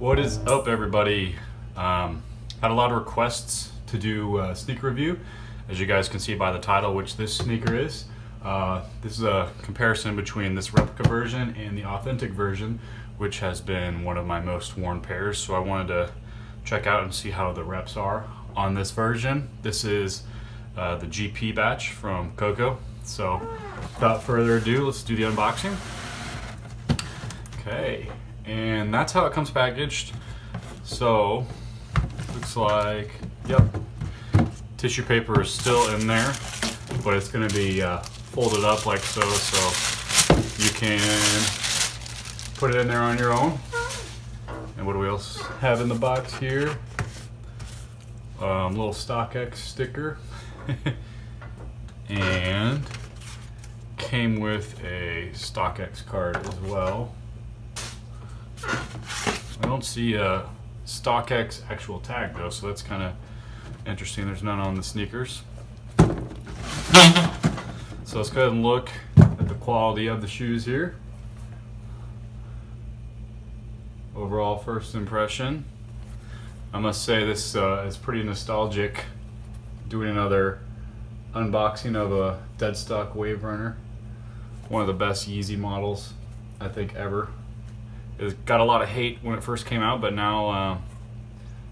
What is up, everybody? Had a lot of requests to do a sneaker review, as you guys can see by the title, which this sneaker is. This is a comparison between this replica version and the authentic version, which has been one of my most worn pairs. So I wanted to check out and see how the reps are on this version. This is the GP batch from Coco. So without further ado, let's do the unboxing. Okay, and that's how it comes packaged. So looks like, yep, tissue paper is still in there, but it's going to be folded up like so you can put it in there on your own. And what do we else have in the box here? Little StockX sticker. And came with a StockX card as well. I don't see a StockX actual tag though, so that's kind of interesting. There's none on the sneakers. So let's go ahead and look at the quality of the shoes here. Overall first impression, I must say this is pretty nostalgic, doing another unboxing of a dead stock Wave Runner. One of the best Yeezy models I think ever. It got a lot of hate when it first came out, but now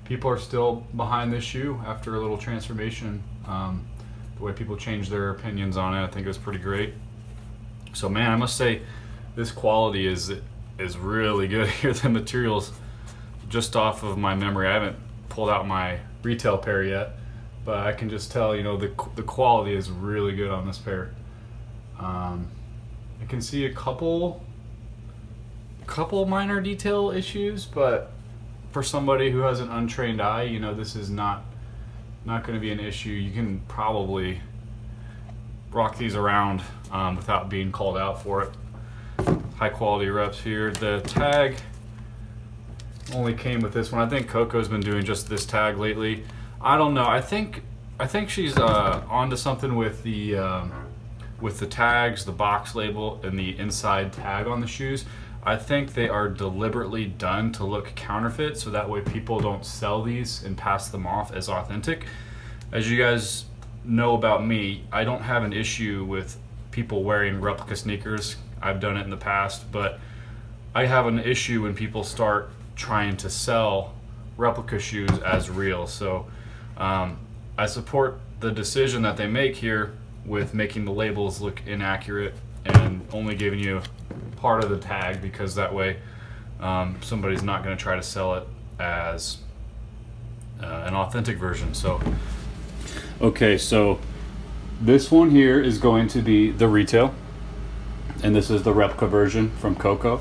people are still behind this shoe after a little transformation. The way people changed their opinions on it, I think it was pretty great. So man, I must say this quality is really good here. The materials, just off of my memory, I haven't pulled out my retail pair yet, but I can just tell, you know, the quality is really good on this pair. I can see a couple minor detail issues, but for somebody who has an untrained eye, you know, this is not going to be an issue. You can probably rock these around without being called out for it. High quality reps here. The tag only came with this one. I think Coco's been doing just this tag lately. I don't know. I think she's onto something with the tags, the box label, and the inside tag on the shoes. I think they are deliberately done to look counterfeit, so that way people don't sell these and pass them off as authentic. As you guys know about me, I don't have an issue with people wearing replica sneakers. I've done it in the past, but I have an issue when people start trying to sell replica shoes as real. So I support the decision that they make here with making the labels look inaccurate and only giving you part of the tag, because that way somebody's not going to try to sell it as an authentic version. So okay, so this one here is going to be the retail, and this is the replica version from Coco.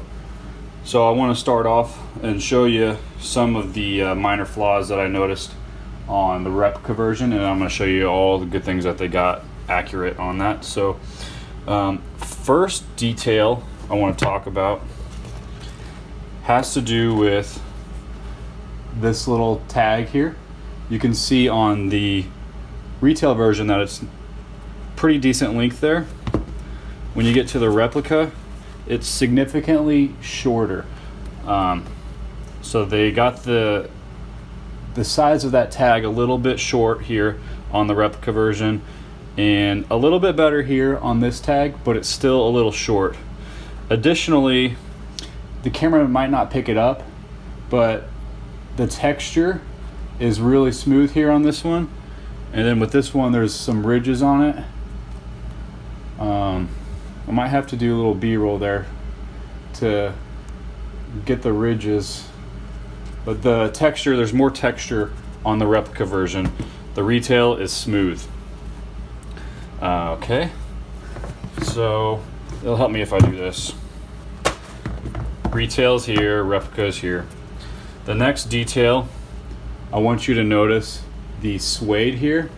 So I want to start off and show you some of the minor flaws that I noticed on the replica version, and I'm going to show you all the good things that they got accurate on that. So first detail I want to talk about has to do with this little tag here. You can see on the retail version that it's pretty decent length there. When you get to the replica, it's significantly shorter. So they got the size of that tag a little bit short here on the replica version, and a little bit better here on this tag, but it's still a little short. Additionally, the camera might not pick it up, but the texture is really smooth here on this one, and then with this one there's some ridges on it. I might have to do a little B-roll there to get the ridges, but the texture, there's more texture on the replica version. The retail is smooth. Okay, so it'll help me if I do this. Retail's here, replica's here. The next detail, I want you to notice the suede here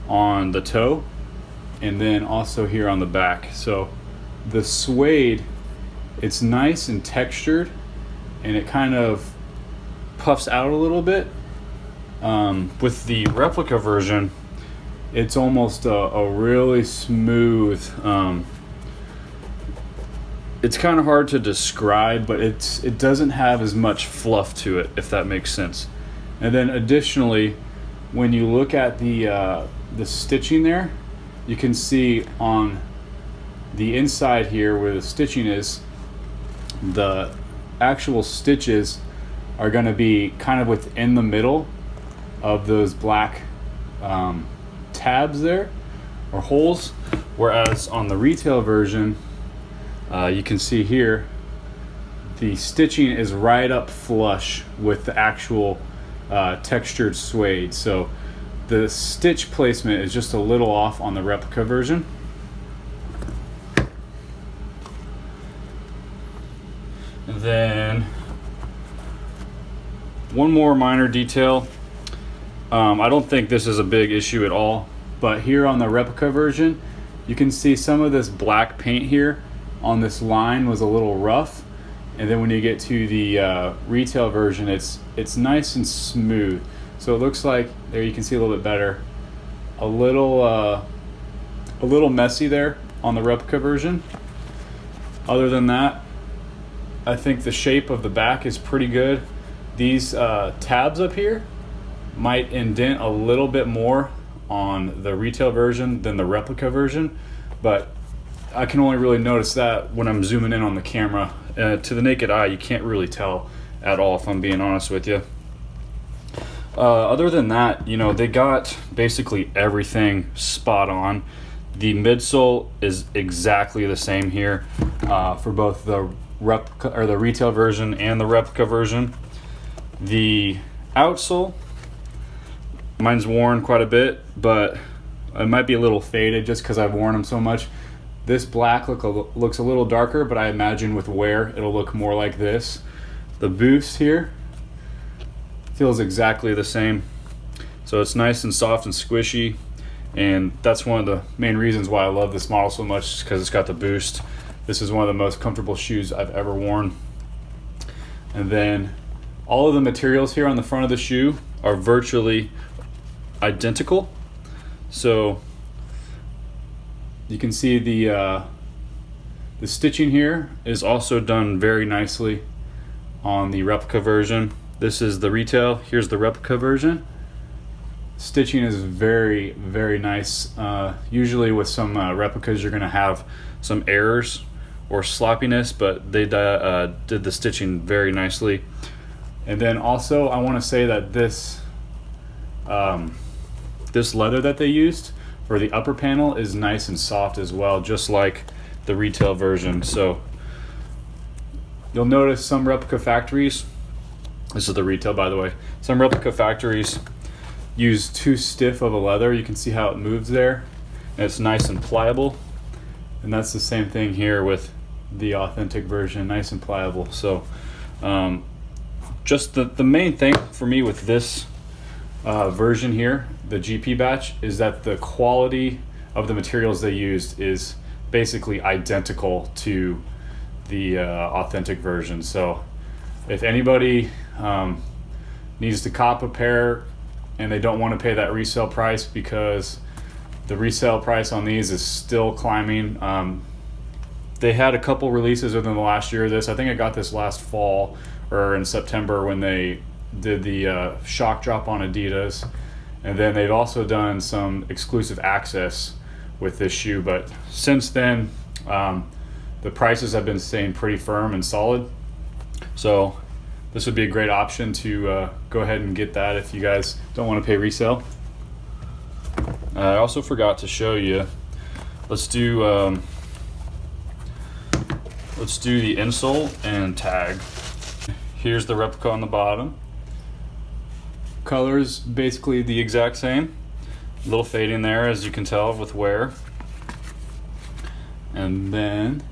on the toe, and then also here on the back. So the suede, it's nice and textured, and it kind of puffs out a little bit. With the replica version, it's almost a really smooth it's kind of hard to describe, but it doesn't have as much fluff to it, if that makes sense. And then additionally, when you look at the stitching there, you can see on the inside here where the stitching is, the actual stitches are going to be kind of within the middle of those black tabs there, or holes, whereas on the retail version, you can see here the stitching is right up flush with the actual textured suede. So the stitch placement is just a little off on the replica version. And then one more minor detail. I don't think this is a big issue at all, but here on the replica version, you can see some of this black paint here on this line was a little rough, and then when you get to the retail version, it's nice and smooth. So it looks like there you can see a little bit better, a little messy there on the replica version. Other than that, I think the shape of the back is pretty good. These tabs up here might indent a little bit more on the retail version than the replica version, but I can only really notice that when I'm zooming in on the camera. To the naked eye, you can't really tell at all, if I'm being honest with you. Other than that, you know, they got basically everything spot on. The midsole is exactly the same here for both the replica or the retail version and the replica version. The outsole, mine's worn quite a bit, but it might be a little faded just because I've worn them so much. This black looks a little darker, but I imagine with wear it'll look more like this. The boost here feels exactly the same, so it's nice and soft and squishy, and that's one of the main reasons why I love this model so much, because it's got the boost. This is one of the most comfortable shoes I've ever worn. And then all of the materials here on the front of the shoe are virtually identical. So you can see the stitching here is also done very nicely on the replica version. This is the retail, here's the replica version. Stitching is very, very nice. Usually with some replicas you're gonna have some errors or sloppiness, but they did the stitching very nicely. And then also I wanna say that this leather that they used for the upper panel is nice and soft as well, just like the retail version. So you'll notice some replica factories, this is the retail by the way, some replica factories use too stiff of a leather. You can see how it moves there, and it's nice and pliable. And that's the same thing here with the authentic version, nice and pliable. So just the main thing for me with this version here, the GP batch, is that the quality of the materials they used is basically identical to the authentic version. So if anybody needs to cop a pair and they don't want to pay that resale price, because the resale price on these is still climbing. They had a couple releases within the last year of this. I think I got this last fall or in September when they did the shock drop on Adidas, and then they've also done some exclusive access with this shoe, but since then the prices have been staying pretty firm and solid. So this would be a great option to go ahead and get that if you guys don't want to pay resale. I also forgot to show you, let's do the insole and tag. Here's the replica on the bottom. Colors basically the exact same. A little fading there, as you can tell with wear. And then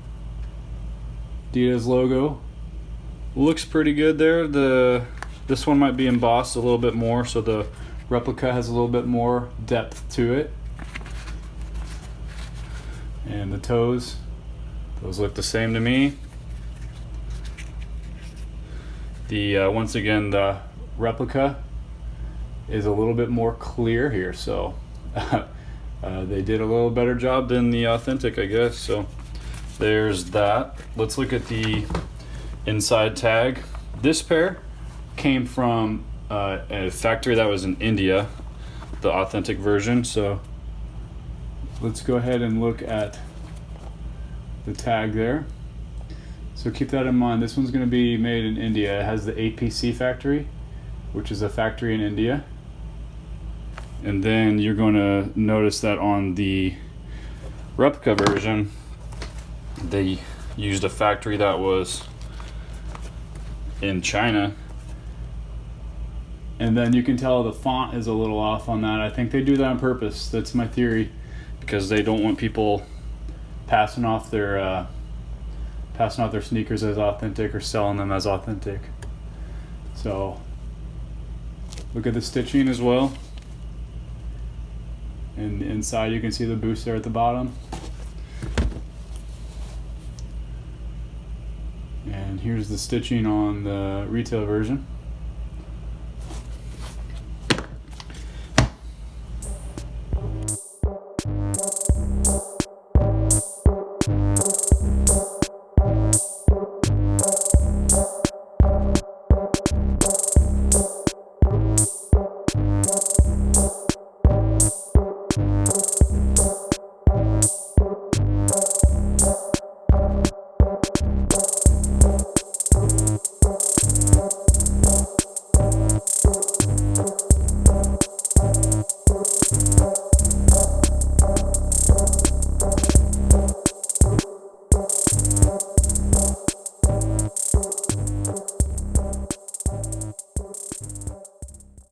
Adidas logo looks pretty good there. This one might be embossed a little bit more, so the replica has a little bit more depth to it. And the toes, those look the same to me. The once again, the replica is a little bit more clear here, so they did a little better job than the authentic, I guess. So there's that. let's look at the inside tag. This pair came from a factory that was in India, the authentic version. So let's go ahead and look at the tag there. So keep that in mind. This one's going to be made in India. It has the APC factory, which is a factory in India. And then you're going to notice that on the replica version, they used a factory that was in China. And then you can tell the font is a little off on that. I think they do that on purpose. That's my theory, because they don't want people passing off their sneakers as authentic or selling them as authentic. So look at the stitching as well. And inside you can see the boost there at the bottom. And here's the stitching on the retail version.